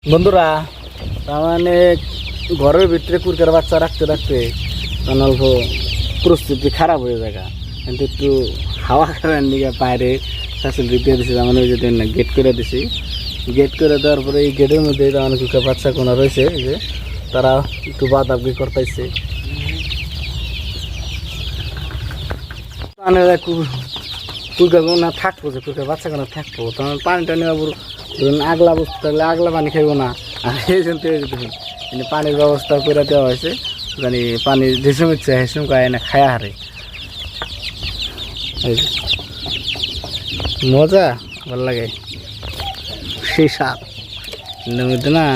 বন্ধুরা তার মানে ঘরের ভিতরে কুরকার বাচ্চা রাখতে রাখতে অল্প পরিস্থিতি খারাপ হয়ে যায়, কিন্তু একটু হাওয়া খাওয়ার দিকে বাইরে ফ্যাসিলিটি দিয়ে দিছি। তার মানে ওই যে গেট করে দিছি, গেট করে দেওয়ার পরে এই গেটের মধ্যে তার মানে কুরকার বাচ্চা কোনো রয়েছে যে তারা একটু বাদাবি করতেছে। মানে কুরকার না থাকবো, যে কুরকার বাচ্চা কোনো থাকবো, তখন পানিটা নেওয়া আগলা বস্তু থাকলে আগলা পানি খাইব না। আর এই জন্য কিন্তু পানির ব্যবস্থা করে দেওয়া হয়েছে, জানি পানি যেসম ইচ্ছে হেসম খায় না খায়া হারে। মজা ভালো লাগে, সেই স্বাদ মধ্যে না।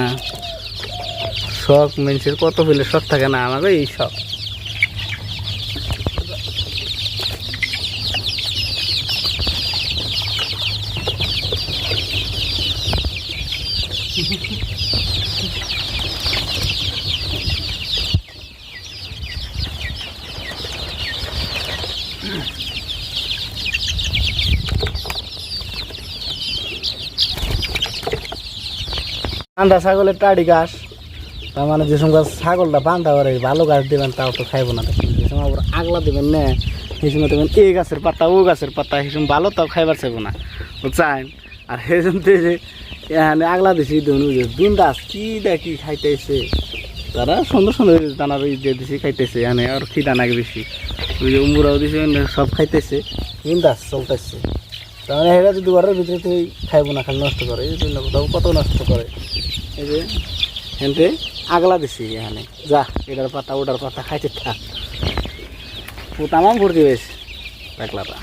শখ মানুষের কত পেলে শখ থাকে না, আমাকে এই শখ। বান্ধা ছাগলের টাড়ি ঘাস, তার মানে যে সময় ছাগলটা বান্ধা করে ভালো গাছ দেবেন তাও তো খাইব না। যে সময় আগলা দেবেন না, সেই সময় দেবেন এই গাছের পাতা ও গাছের পাতা, সেই সময় ভালো তাও খাইবার চাইব না, বুঝছেন। আর সেই জন্য যে এখানে আগলা দিছি বিন্দাস কি দেখি খাইতেছে, তারা সুন্দর সুন্দর দানার দিয়ে দিছি খাইতেছে। এখানে আর খিদা নাকি বেশি, ওই যে উমরাও দিছে সব খাইতেছে, বিন্দাস চলতেছে। তার মানে এরা যদি ঘরের ভিতরে তুই খাইব না, খালি নষ্ট করে, এই জন্য কত নষ্ট করে। এই যে হেনতে আগলা দিছি এখানে, যা এটার পাতা ওটার পাতা খাইতে থাক, তামাম ভর্তি হয়েছে একলাটা।